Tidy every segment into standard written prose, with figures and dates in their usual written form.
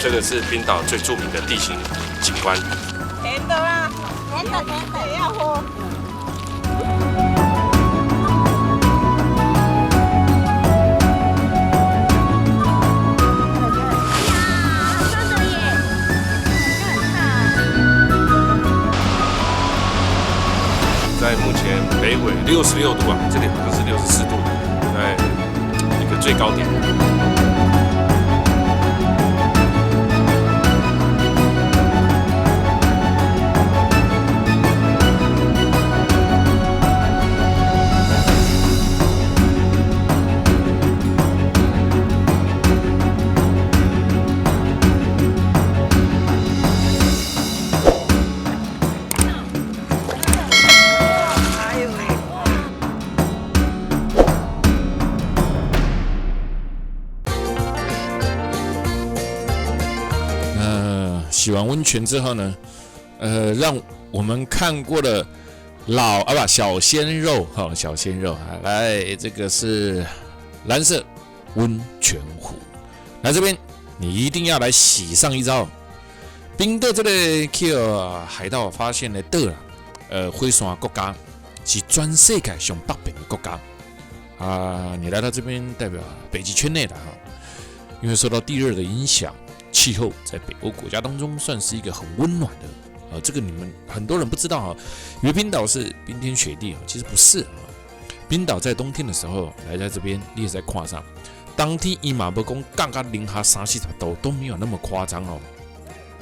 这个是冰岛最著名的地形景观。甜的啦，甜的要喝。在目前北纬66度啊，这里好像是64度，在一个最高点。洗完温泉之后呢，让我们看过了小鲜肉哈，小鲜肉啊，来，这个是蓝色温泉湖，来这边你一定要来洗上一遭。冰岛这里去海盗发现的火山国家是全世界上北边的国家啊，你来到这边代表北极圈内的哈，因为受到地热的影响。气候在北欧国家当中算是一个很温暖的，这个你们很多人不知道啊，以为冰岛是冰天雪地，其实不是啊。冰岛在冬天的时候来在这边，你也在跨上，当天伊马不公刚刚零下30-40度都没有那么夸张哦，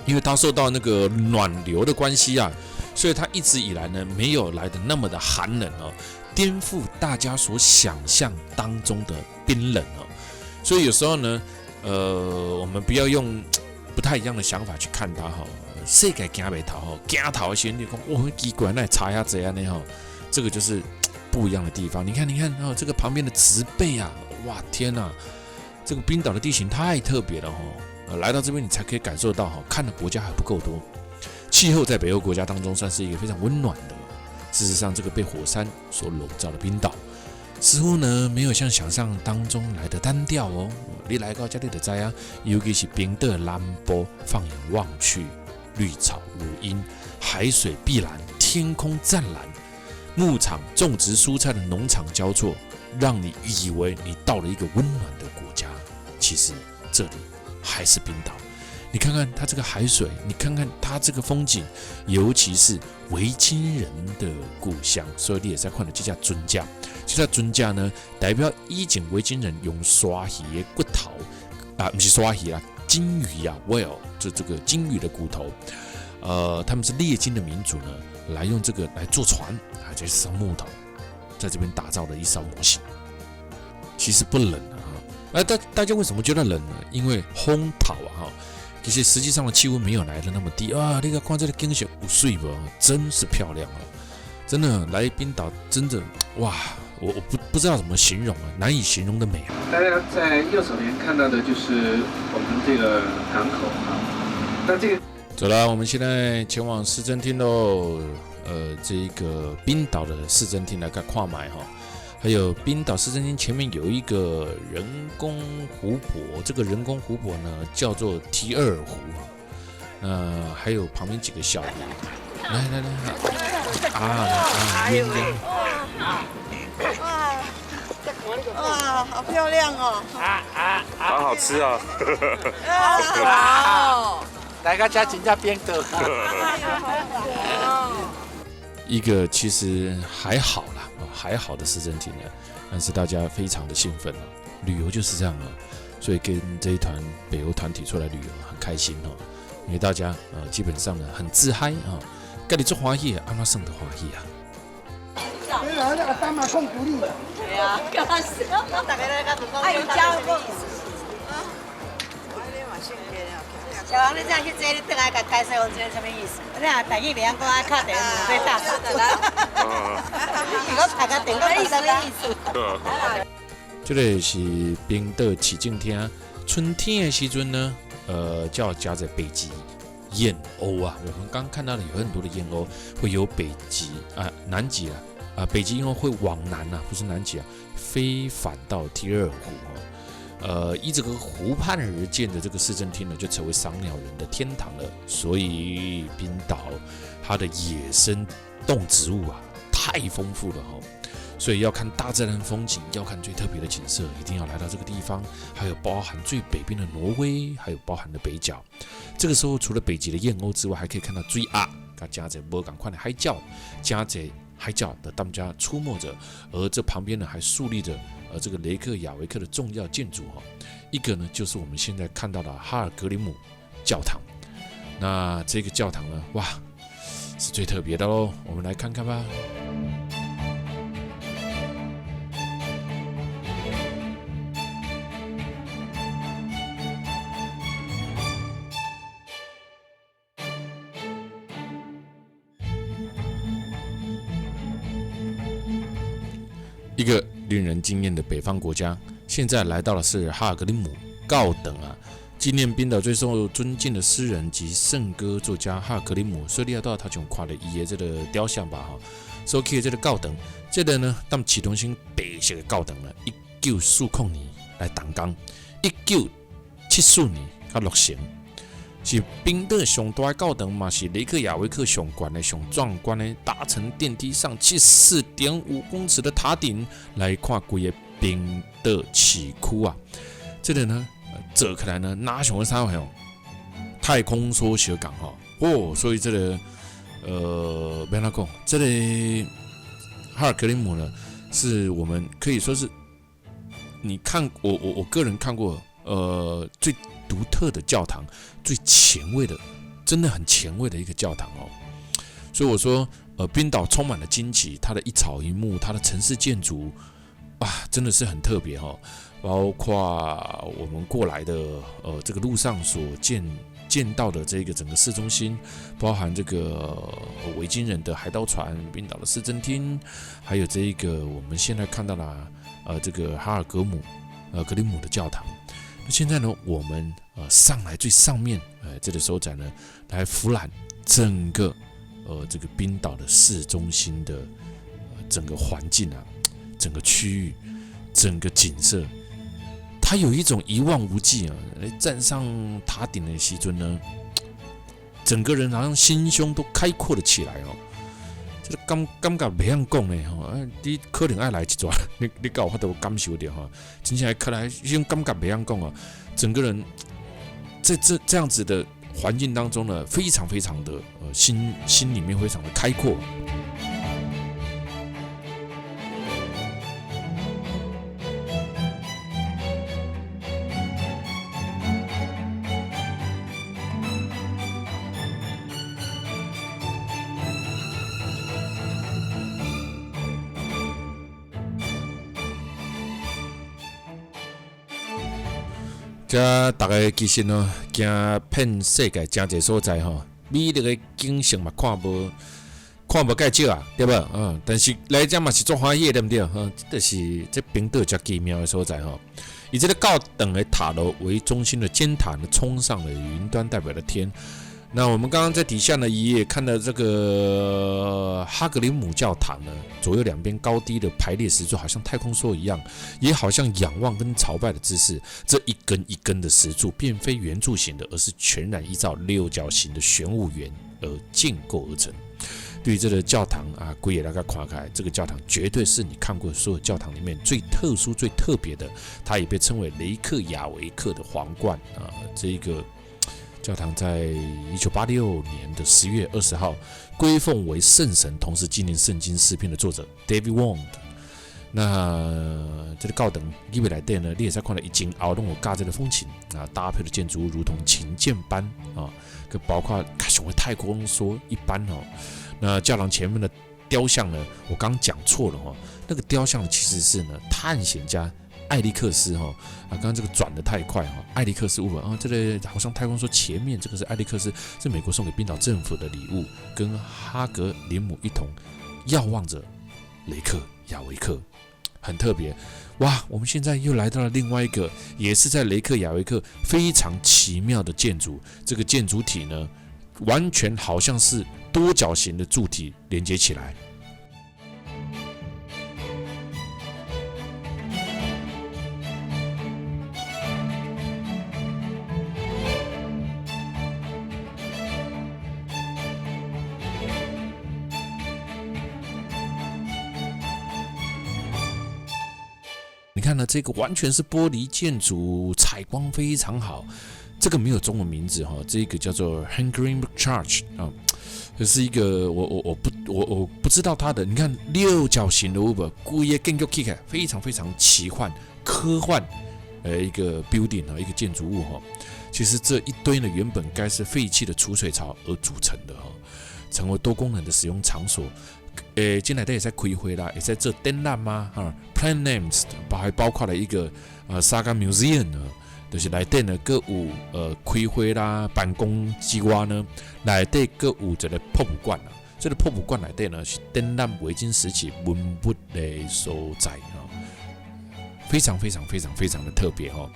因为它受到那个暖流的关系啊，所以它一直以来呢没有来的那么的寒冷哦，颠覆大家所想象当中的冰冷哦，所以有时候呢。我们不要用不太一样的想法去看它哈。世界行不头哈，行头先你讲，我很奇怪，那查一下这样的哈，这个就是不一样的地方。你看哦，这个旁边的植被啊，哇天哪，这个冰岛的地形太特别了哈。来到这边你才可以感受到哈，看的国家还不够多。气候在北欧国家当中算是一个非常温暖的。事实上，这个被火山所笼罩的冰岛。似乎呢，没有像想象当中来的单调哦。你来到这里就知啊，尤其是冰岛南部，放眼望去，绿草如茵，海水碧蓝，天空湛蓝，牧场种植蔬菜的农场交错，让你以为你到了一个温暖的国家。其实这里还是冰岛。你看看它这个海水，你看看它这个风景，尤其是维京人的故乡，所以你也在看到这架尊架。这架尊架呢，代表以前维京人用鲨鱼的骨头啊，不是鲨鱼啦，鲸鱼啊 ，whale， 这个鲸鱼的骨头，他们是猎鲸的民族呢，来用这个来做船啊，这是上木头，在这边打造的一艘模型。其实不冷啊，大家为什么觉得冷呢？因为风头啊，其实实际上的气温没有来的那么低啊。你看这个景色有水不？真是漂亮啊！真的来冰岛，真的哇！我不知道怎么形容啊，难以形容的美啊！大家在右手边看到的就是我们这个港口啊。那这个走了，我们现在前往市政厅喽。这一个冰岛的市政厅来看跨买哈，还有冰岛市政厅前面有一个人工湖泊，这个人工湖泊呢叫做提尔湖。还有旁边几个小湖，来哇，好漂亮哦！好好吃啊！哇，大家家真正变多。一个其实还好啦，还好的市政厅呢，但是大家非常的兴奋啊，旅游就是这样啊，所以跟这一团北欧团体出来旅游很开心哦，因为大家基本上呢很自嗨啊，跟你做欢喜啊，安那算的欢喜啊。对啊，那个单马控鼓励。对啊，干嘛是？大家在干什么？哎，有加入小王，你这样去坐，你回来甲解释我这什么意思？你啊，台语袂晓讲，爱敲电话被打死的啦。如果大家电话是什么意思？这个是冰岛市政厅，春天的时阵呢，叫夹在北极燕鸥啊。我们刚看到的有很多的燕鸥会由北极南极北极燕鸥会往南不是南极飞返到提尔湖依这个湖畔而建的这个市政厅呢，就成为赏鸟人的天堂了。所以冰岛它的野生动植物啊太丰富了所以要看大自然风景，要看最特别的景色，一定要来到这个地方。还有包含最北边的挪威，还有包含的北角。这个时候除了北极的燕鸥之外，还可以看到水鸭，加在无赶快的海角，加在海角的大家出没着。而这旁边呢还树立着这个雷克雅维克的重要建筑一个呢就是我们现在看到的哈尔格林姆教堂。那这个教堂呢，哇，是最特别的喽，我们来看看吧。一个令人惊艳的北方国家，现在来到的是哈尔格林姆高等纪念冰岛最受尊敬的诗人及圣歌作家哈尔格林姆，所以你要到他就看了伊的这个雕像吧所以这个高等，这个呢，当启动新白色的高等呢，1940年来动工，1974年才落成。是冰岛上大的教堂嘛，是雷克雅维克上悬的、上壮观的，搭乘电梯上74.5公尺的塔顶来看整个冰岛市区这个呢，走起来呢，哪像个啥玩意？太空梭小港所以这个别哪讲，这个哈尔格林姆呢，是我们可以说是你看我个人看过最独特的教堂，最前卫的，真的很前卫的一个教堂所以我说冰岛充满了惊奇，它的一草一木，它的城市建筑真的是很特别包括我们过来的这个路上所见到的这个整个市中心，包含这个维京人的海盗船、冰岛的市政厅，还有这一个我们现在看到的这个哈尔格林姆的教堂。那现在呢，我们上来最上面这个所在呢，来俯览整个这个冰岛的市中心的整个环境整个区域，整个景色，它有一种一望无际站上塔顶的时阵呢，整个人好像心胸都开阔了起来这个感觉袂晓讲呢你可能爱来一转，你有法度感受到真正看来这种感觉袂晓讲整个人在这样子的环境当中呢，非常非常的心里面非常的开阔。这大家其实呢，行遍世界真侪所在美丽的景色嘛看无介少对吧？但是来这嘛是足欢喜的，对不对？就是这冰岛较奇妙的所在以这个高等的塔楼为中心的尖塔呢，冲上了云端，代表了天。那我们刚刚在底下呢，也看到这个哈格林姆教堂呢，左右两边高低的排列石柱，好像太空梭一样，也好像仰望跟朝拜的姿势。这一根一根的石柱，并非圆柱形的，而是全然依照六角形的玄武圆而建构而成。对于这个教堂规也大概看开，这个教堂绝对是你看过的所有教堂里面最特殊、最特别的。它也被称为雷克雅维克的皇冠这一个教堂在1986年的10月20号归奉为圣神，同时纪念圣经诗篇的作者 David Wong。那这个高等里面来底呢，你也在看到已经熬弄我加这个风情搭配的建筑物如同琴键般包括像太空梭一般那教堂前面的雕像呢，我刚讲错了那个雕像其实是呢探险家艾利克斯刚刚这个转得太快艾利克斯物本这个好像太空梭前面这个是艾利克斯，是美国送给冰岛政府的礼物，跟哈格林姆一同遥望着雷克雅维克，很特别哇！我们现在又来到了另外一个，也是在雷克雅维克非常奇妙的建筑。这个建筑体呢，完全好像是多角形的柱体连接起来。看呢，这个完全是玻璃建筑，采光非常好。这个没有中文名字哈，这个叫做 Hungry Church 啊，这是一个我不知道它的。你看六角形的屋吧，故意建筑起来非常非常奇幻、科幻一个 building 啊，一个建筑物哈。其实这一堆呢，原本该是废弃的储水槽而组成的哈，成为多功能的使用场所。进来的也在开会啦，也在做展览嘛哈 ，Plan Names 还包括了一个Saga Museum 呢。就是内底呢，各有开会啦、办公机关呢，内底各有一个博物馆啊。这个博物馆内底呢，是展览维京时期文物的所在啊，非常非常非常非常的特别哈。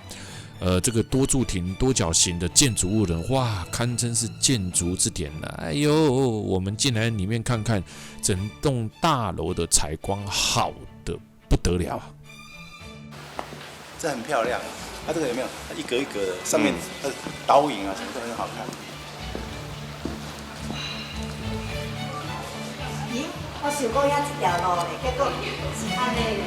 这个多柱体多角形的建筑物呢，哇，堪称是建筑之典了。哎呦，我们进来里面看看，整栋大楼的采光好的不得了啊！这很漂亮。它这个有没有？它一格一格的，上面它的倒影啊，什么都很好看。咦，我想讲遐一条路嘞，结果是安尼嘞。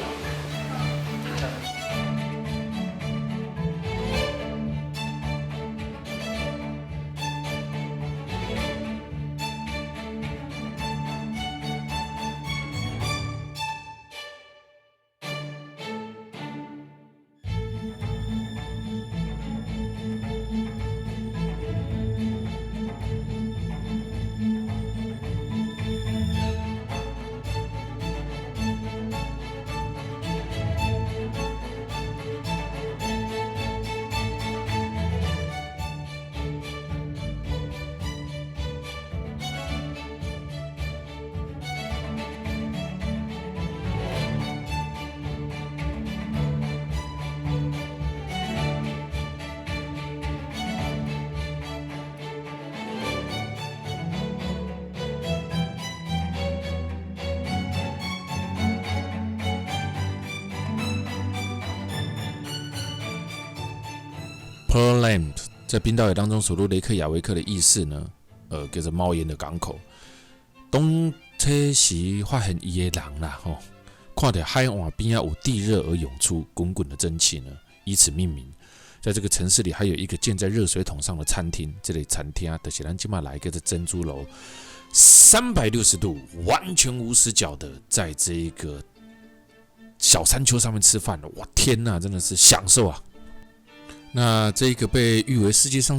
Pearl Lamp 在冰岛语当中所录雷克雅维克的意思呢，叫做冒烟的港口。当初时发现伊的人啦，看到海岸边有地热而涌出滚滚的蒸汽呢，以此命名。在这个城市里，还有一个建在热水桶上的餐厅，这类餐厅就是咱今嘛来个珍珠楼，360度完全无死角的在这一个小山丘上面吃饭了。哇，天哪，真的是享受啊！那这个被誉为世界上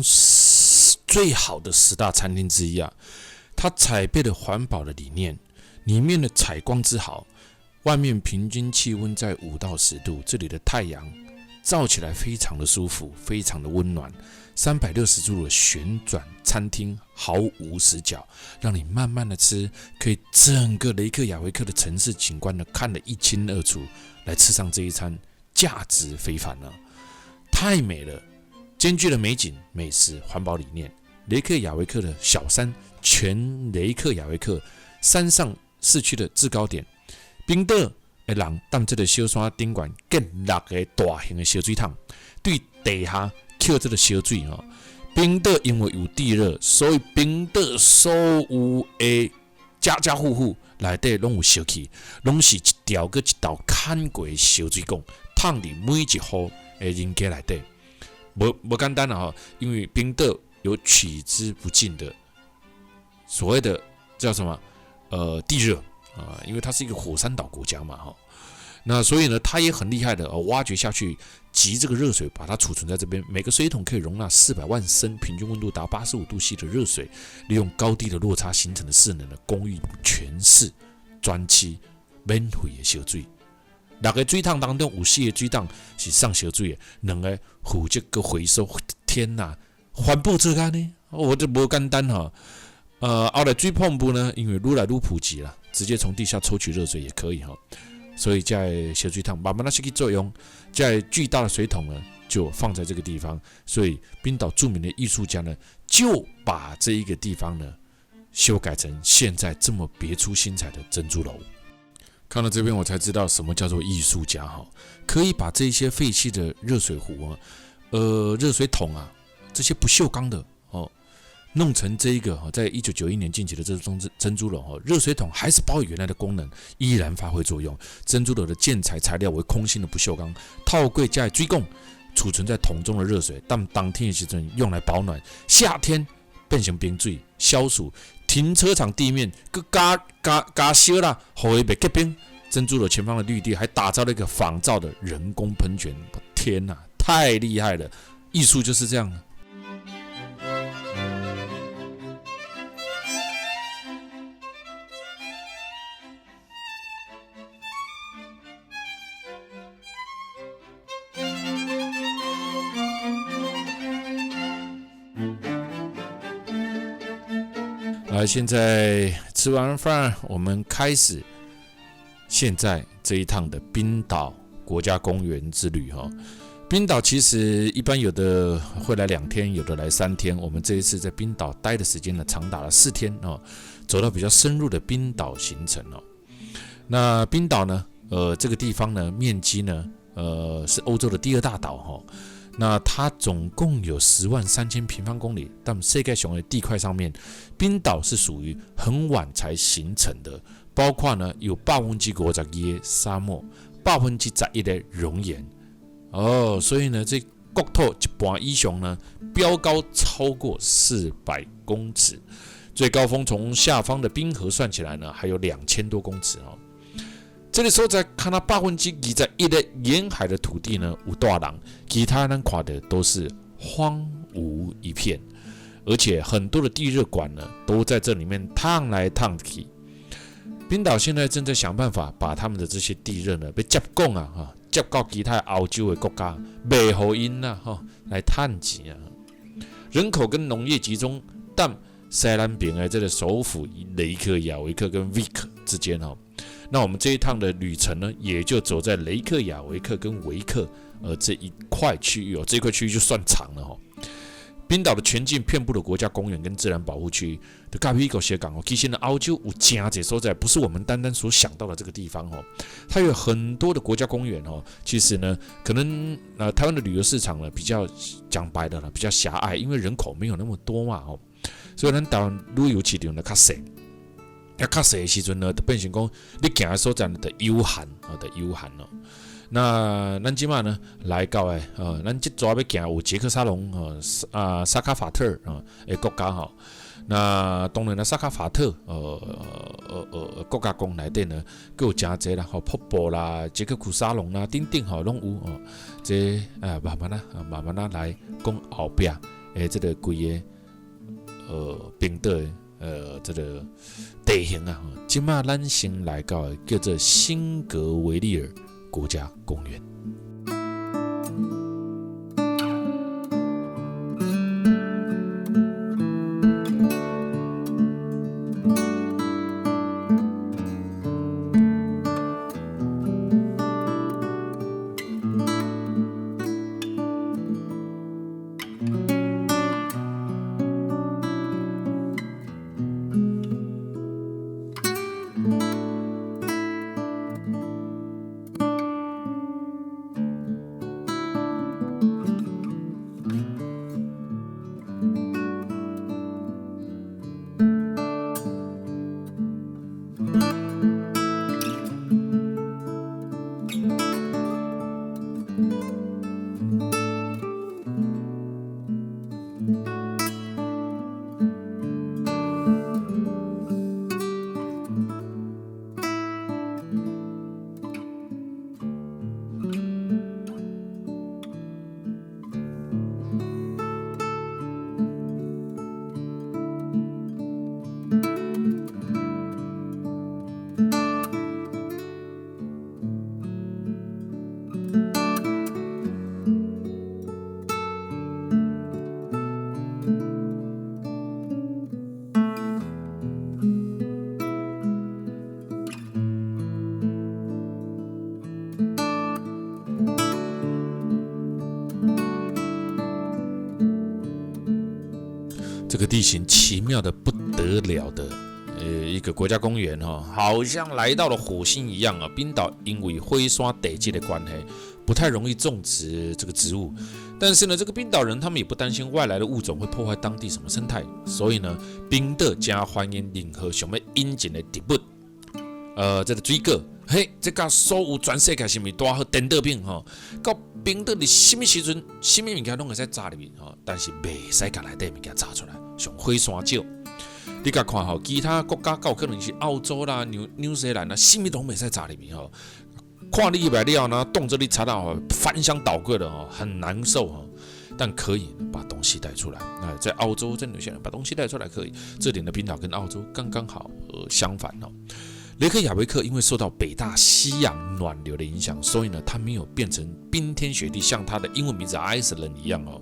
最好的10大餐厅之一啊，它采配了环保的理念，里面的采光之好，外面平均气温在5到10度，这里的太阳照起来非常的舒服，非常的温暖。360度的旋转餐厅毫无死角，让你慢慢的吃，可以整个雷克雅维克的城市景观呢看得一清二楚，来吃上这一餐，价值非凡啊！太美了，兼具了美景、美食、环保理念。雷克雅维克的小山，全雷克雅维克山上市区的制高点，冰岛的人踮这个小山顶管建6个大型的小水桶，对地下扣这个小水哦。冰岛因为有地热，所以冰岛所有的家家户户内底拢有烧气，拢是一条搁一道砍过的小水管，烫伫每一户的人家内底，无简单啊！因为冰岛有取之不尽的所谓的叫什么地热啊，因为它是一个火山岛国家嘛哈。那所以呢，它也很厉害的挖掘下去，集这个热水，把它储存在这边。每个水桶可以容纳400万升，平均温度达85度C的热水，利用高低的落差形成的势能呢，供应全市专区免费的烧水。6个水桶当中有4个水桶是上烧水的，2个负责个回收。天哪，环保做干呢？我这无简单哈。后来水泵部呢，因为愈来愈普及了，直接从地下抽取热水也可以哈。所以在小水桶慢慢的起作用，在巨大的水桶呢就放在这个地方，所以冰岛著名的艺术家呢就把这一个地方呢修改成现在这么别出心裁的珍珠楼。看到这边我才知道什么叫做艺术家哈，可以把这些废弃的热水壶啊、热水桶啊这些不锈钢的弄成这一个在1991年进起的这种珍珠楼热水桶还是保有原来的功能，依然发挥作用。珍珠楼的建材材料为空心的不锈钢，套柜加水管，储存在桶中的热水，当天的时阵用来保暖，夏天变成冰水消暑。停车场地面加修啦，让它不结冰。珍珠楼前方的绿地还打造了一个仿造的人工喷泉，天哪，太厉害了！艺术就是这样。来，现在吃完饭，我们开始现在这一趟的冰岛国家公园之旅哈。冰岛其实一般有的会来2天，有的来3天。我们这一次在冰岛待的时间呢，长达了4天哦，走到比较深入的冰岛行程哦。那冰岛呢，这个地方呢，面积呢，是欧洲的第2大岛哈。那它总共有103000平方公里，但世界上的地块上面，冰岛是属于很晚才形成的，包括呢有52%的沙漠，11%的熔岩。所以呢，这国土一半以上呢，标高超过400公尺，最高峰从下方的冰河算起来呢，还有2000多公尺哦。这里所在看到21%的沿海的土地呢有大人，其他人看的都是荒芜一片，而且很多的地热管呢都在这里面烫来烫去。冰岛现在正在想办法把他们的这些地热呢被接供接到其他欧洲的国家，卖给因来赚钱啊。人口跟农业集中，但西南边的这个首府雷克雅维克跟 Vik 之间那我们这一趟的旅程呢，也就走在雷克雅维克跟维克这一块区域这一块区域就算长了冰岛的全境遍布的国家公园跟自然保护区的咖啡狗斜港其实呢，澳洲有真多所在，不是我们单单所想到的这个地方它有很多的国家公园其实呢，可能台湾的旅游市场呢比较讲白的比较狭隘，因为人口没有那么多嘛所以咱台湾旅游市场呢较小。较小的时阵呢，就变成讲你行的所在就有限那咱即马呢来到咱这抓要行有捷克沙龙萨卡法特的国家那当然啦，萨卡法特国家公内底呢，佫有真侪啦瀑布啦、捷克库沙龙啦，等等拢有这慢慢来讲后壁这个规个冰岛这个地形现在咱先来到叫做辛格维利尔国家公园。这个地形奇妙的不得了的一个国家公园好像来到了火星一样冰岛因为火山地质的关系，不太容易种植这个植物。但是呢，这个冰岛人他们也不担心外来的物种会破坏当地什么生态，所以呢，冰岛加欢迎任何想要引进的植物，这个水果，嘿，这个所有全世界是咪大好电豆饼吼，到冰岛的什么时阵，什么物件拢会使炸入面吼，但是袂使甲内底物件炸出来，像火山石。你甲看吼，其他国家有可能是澳洲啦、纽西兰啦，什么拢袂使炸入面吼。看你入来了呢，动着你查到翻箱倒柜的哦，很难受哦。但可以把东西带出来。那在澳洲，在纽西兰把东西带出来可以。这点的冰岛跟澳洲刚刚好相反哦。雷克雅维克因为受到北大西洋暖流的影响，所以呢，它没有变成冰天雪地，像它的英文名字 Iceland 一样哦。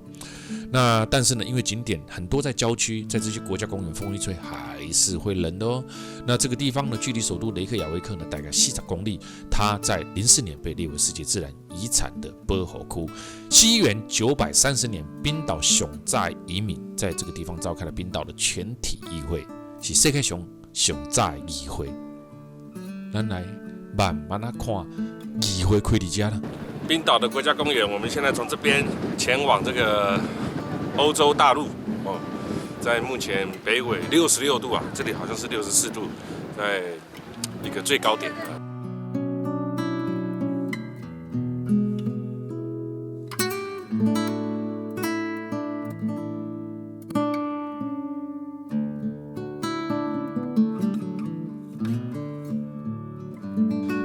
那但是呢，因为景点很多在郊区，在这些国家公园，风一吹还是会冷的哦。那这个地方呢，距离首都雷克雅维克呢大概40公里。它在04年被列为世界自然遗产的保护区。西元930年，冰岛熊在移民在这个地方召开了冰岛的全体议会，是世界熊在议会。咱来慢慢的看议会开伫遮了。冰岛的国家公园，我们现在从这边前往这个欧洲大陆哦，在目前北纬66度啊，这里好像是64度，在一个最高点。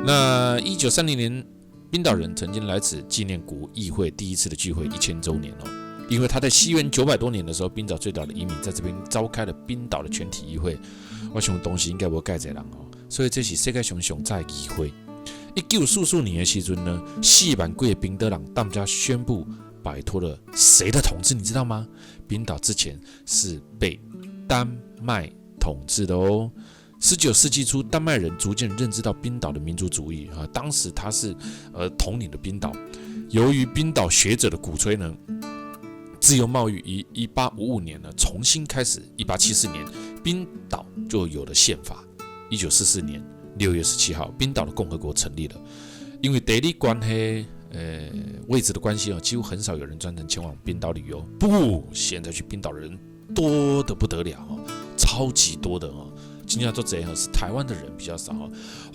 那1930年，冰岛人曾经来此纪念国议会第一次的聚会1000周年哦。因为他在西元900多年的时候，冰岛最早的移民在这边召开了冰岛的全体议会。我想东西应该无介侪人哦，所以这是世界上最早的议会。1944年的时阵呢，4万几的冰岛人大家宣布摆脱了谁的统治？你知道吗？冰岛之前是被丹麦统治的哦。19世纪初，丹麦人逐渐认知到冰岛的民族主义啊，当时他是统领的冰岛。由于冰岛学者的鼓吹呢，自由贸易于1855年呢重新开始。1874年，冰岛就有了宪法。1944年6月17号，冰岛的共和国成立了。因为地理关系，位置的关系几乎很少有人专程前往冰岛旅游。不，现在去冰岛的人多得不得了，超级多的哦。今天做这是台湾的人比较少，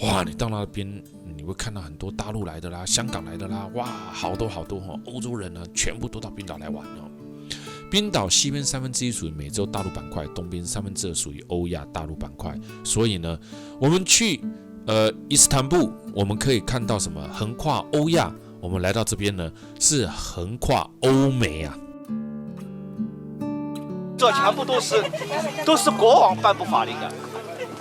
哇！你到那边你会看到很多大陆来的啦、香港来的啦，哇，好多好多欧洲人呢，全部都到冰岛来玩哦。冰岛西边1/3属于美洲大陆板块，东边2/3属于欧亚大陆板块。所以呢，我们去伊斯坦布，我们可以看到什么？横跨欧亚。我们来到这边呢，是横跨欧美啊。这全部都是国王颁布法令的。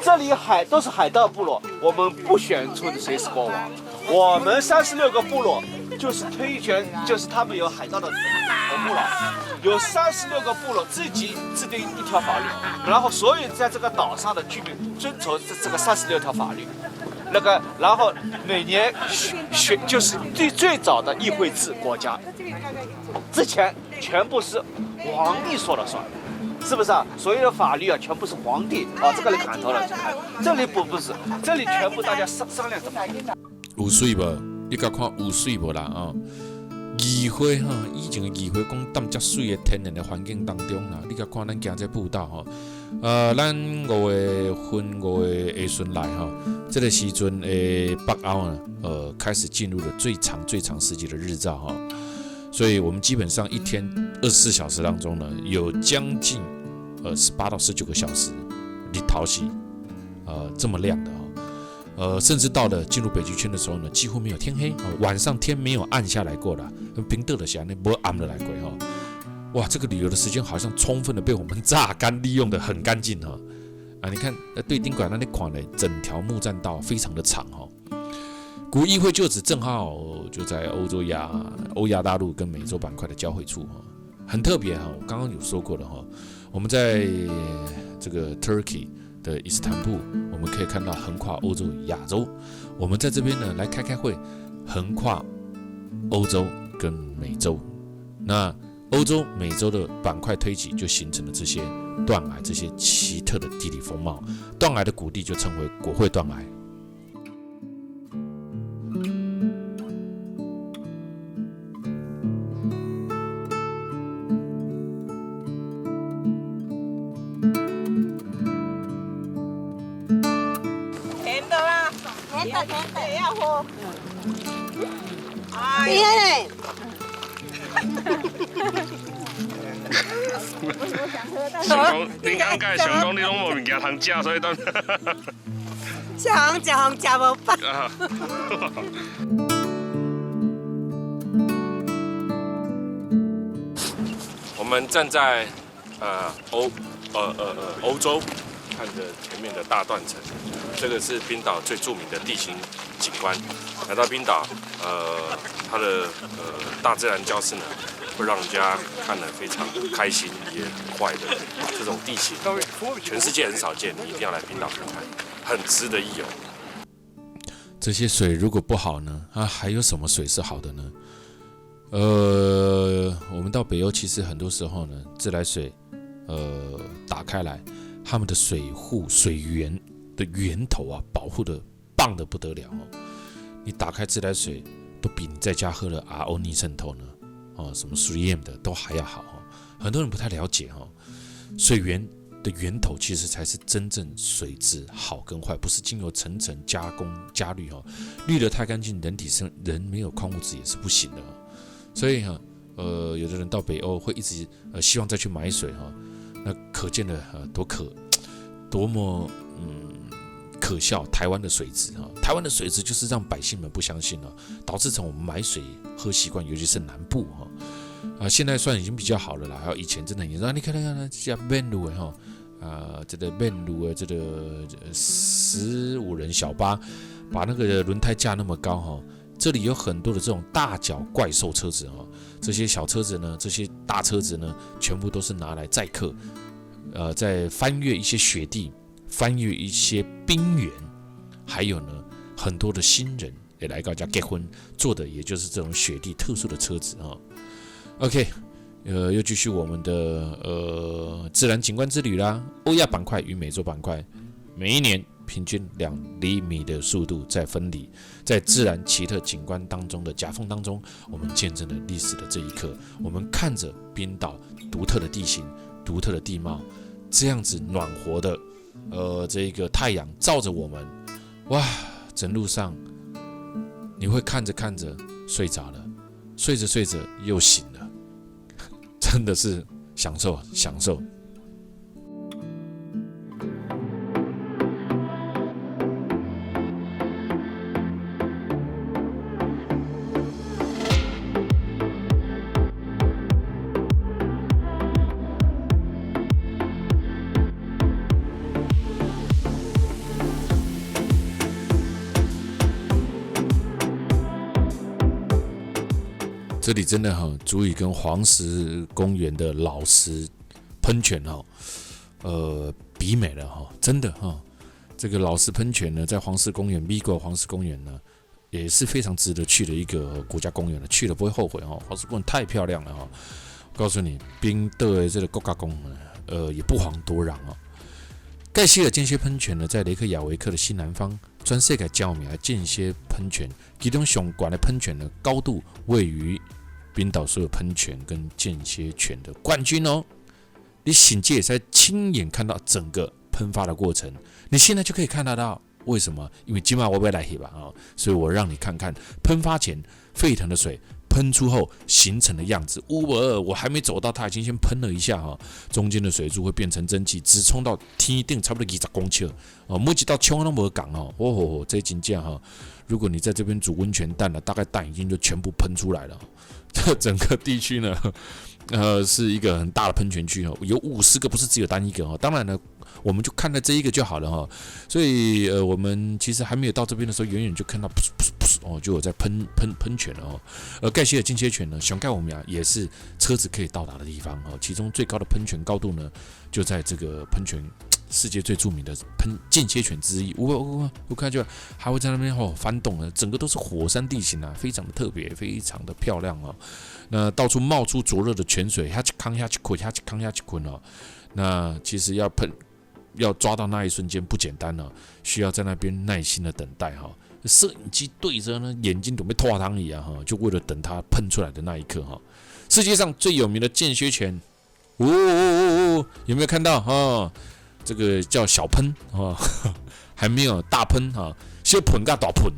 这里都是海盗部落，我们不选出谁是国王，我们36个部落就是推选，就是他们有海盗的部落，有36个部落自己制定一条法律，然后所有在这个岛上的居民遵从这个36条法律。然后每年选就是最早的议会制国家，之前全部是皇帝说了算。是不是啊？所有的法律啊，全部是皇帝啊，这个人砍头了就砍。这里不是，这里全部大家商量着。有水无？你甲看有水无啦啊？议会哈，以前的议会讲踮遮水的天然的环境当中啦，你甲看咱行这步道哈，咱5月份5月下旬来哈，这个时阵的北欧呢，开始进入了最长时期的日照哈。所以我们基本上一天24小时当中呢，有将近18到19个小时日头是这么亮的甚至到了进入北极圈的时候呢，几乎没有天黑晚上天没有暗下来过了，冰岛的下那没暗的来过哇，这个旅游的时间好像充分的被我们榨干利用的很干净你看对顶管那里看呢，整条木栈道非常的长古议会就职正好就在欧亚大陆跟美洲板块的交汇处很特别我刚刚有说过的我们在这个 Turkey 的伊斯坦布，我们可以看到横跨欧洲与亚洲。我们在这边呢来开会，横跨欧洲跟美洲。那欧洲、美洲的板块推挤，就形成了这些断崖，这些奇特的地理风貌。断崖的谷地就称为国会断崖。要喝。厉害嘞！想讲恁刚才想讲你拢无物件通食，所以当。食红食无饱。我们站在欧洲，看着前面的大断层，这个是冰岛最著名的地形景观。来到冰岛，它的大自然教室呢，会让人家看得非常开心，也很快乐。这种地形，全世界很少见，你一定要来冰岛看看，很值得一游。这些水如果不好呢？还有什么水是好的呢？我们到北欧，其实很多时候呢，自来水，打开来，他们的水库、水源的源头啊，保护的棒的不得了哦。你打开自来水，都比你在家喝的 RO 逆渗透呢，什么 3M 的都还要好哦。很多人不太了解哦，水源的源头其实才是真正水质好跟坏，不是经由层层加工加滤哦，滤得太干净，人没有矿物质也是不行的哦。所以有的人到北欧会一直希望再去买水哈，那可见的多么可笑台湾的水质哈，台湾的水质就是让百姓们不相信了，导致成我们买水喝习惯，尤其是南部哈现在算已经比较好了啦，还有以前真的很严重，你看这面路哈这个面路的这个15人小巴把那个轮胎架那么高哈。这里有很多的这种大脚怪兽车子哈，这些小车子呢，这些大车子呢，全部都是拿来载客，在翻越一些雪地，翻越一些冰原，还有呢，很多的新人也来到家结婚，坐的也就是这种雪地特殊的车子哈。OK， 又继续我们的自然景观之旅啦，欧亚板块与美洲板块，每一年平均2厘米的速度在分离，在自然奇特景观当中的夹缝当中，我们见证了历史的这一刻。我们看着冰岛独特的地形、独特的地貌，这样子暖和的，这个太阳照着我们，哇，整路上你会看着看着睡着了，睡着睡着又醒了，真的是享受享受。这里真的足以跟黄石公园的老石喷泉比美了真的这个老石喷泉呢，在黄石公园 Vigo 黄石公园呢，也是非常值得去的一个国家公园了，去了不会后悔黄石公园太漂亮了我告诉你，冰岛的这个国家公园也不遑多让盖希尔间歇喷泉呢，在雷克雅维克的西南方，全世界叫名的间歇喷泉，其中上高的喷泉呢，高度位于冰岛所有喷泉跟间歇泉的冠军你甚至也在亲眼看到整个喷发的过程，你现在就可以看得到。为什么？因为今晚我要来所以我让你看看喷发前沸腾的水喷出后形成的样子。我还没走到，它已经先喷了一下中间的水柱会变成蒸汽，直冲到天顶差不多20公尺每一道冲都没讲这真正如果你在这边煮温泉蛋了，大概蛋已经就全部喷出来了。这整个地区呢，是一个很大的喷泉区有50个，不是只有单一个当然呢，我们就看到这一个就好了所以我们其实还没有到这边的时候，远远就看到就有在喷泉了而盖希尔间歇泉呢，熊盖我们也是车子可以到达的地方其中最高的喷泉高度呢，就在这个喷泉世界最著名的间歇泉之一。我看就还会在那边翻动了，整个都是火山地形非常的特别，非常的漂亮那到处冒出灼热的泉水，下去扛下去滚，下去扛下去滚那其实要抓到那一瞬间不简单需要在那边耐心的等待摄影机对着呢，眼睛都被拖汤一样就为了等它喷出来的那一刻世界上最有名的间歇泉，有没有看到这个叫小喷还没有大喷小喷甲大喷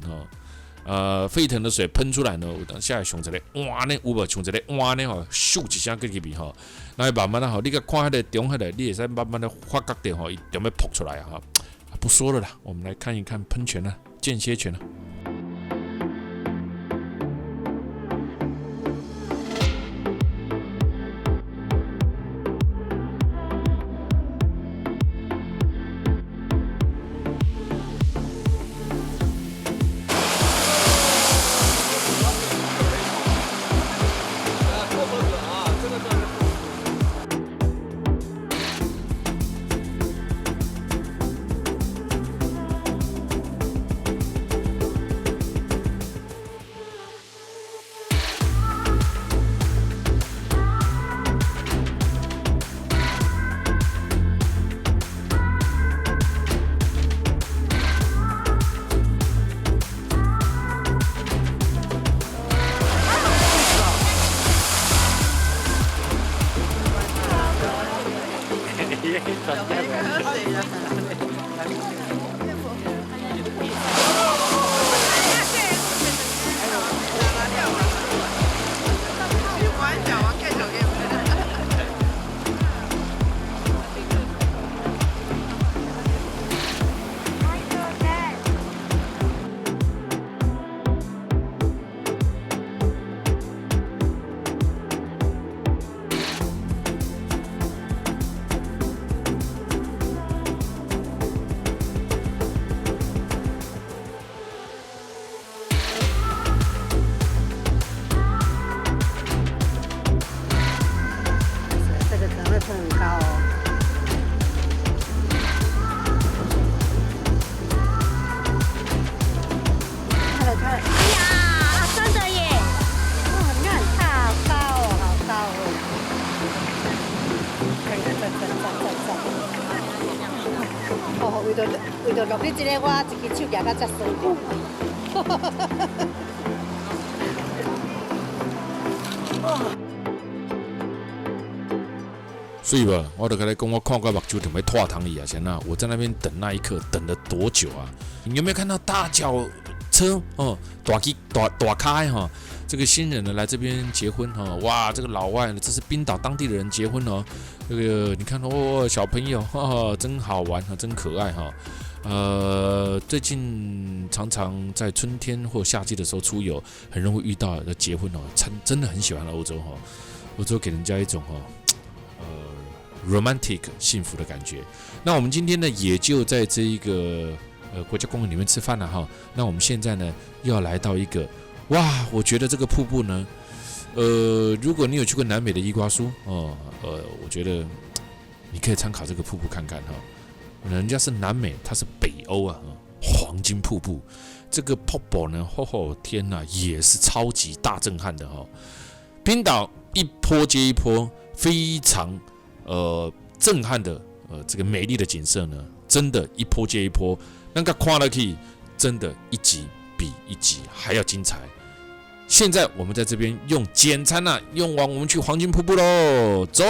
沸腾的水喷出来呢，有当下来上一个哇呢，有无上一个哇呢吼，咻一声进去吼，然后慢慢的吼，你甲看迄个中迄个，你会使慢慢的发觉到吼，伊准备扑出来啊！不说了啦，我们来看一看喷泉啊，间歇泉啊。为着录你这个，我一只手举到遮酸过。所以吧，我就跟你讲，我看过目睭准备脱汤里啊，先啊，我在那边等那一刻，等了多久啊？你有没有看到大脚车哦，大开哈？这个新人呢来这边结婚哈，哇，这个老外呢，这是冰岛当地的人结婚哦。这个你看哦，小朋友哈，真好玩哈，真可爱哈。最近常常在春天或夏季的时候出游，很容易遇到的结婚哦，真的很喜欢欧洲哈。欧洲给人家一种romantic 幸福的感觉。那我们今天呢，也就在这一个国家公园里面吃饭了哈。那我们现在呢，要来到一个哇，我觉得这个瀑布呢，如果你有去过南美的伊瓜苏我觉得你可以参考这个瀑布看看哈。人家是南美，它是北欧啊，黄金瀑布。这个泡泡呢，天哪，也是超级大震撼的哈。冰岛一波接一波，非常震撼的这个美丽的景色呢，真的，一波接一波，那个看下去，真的一集比一集还要精彩。现在我们在这边用简餐啊，用完我们去黄金瀑布喽，走。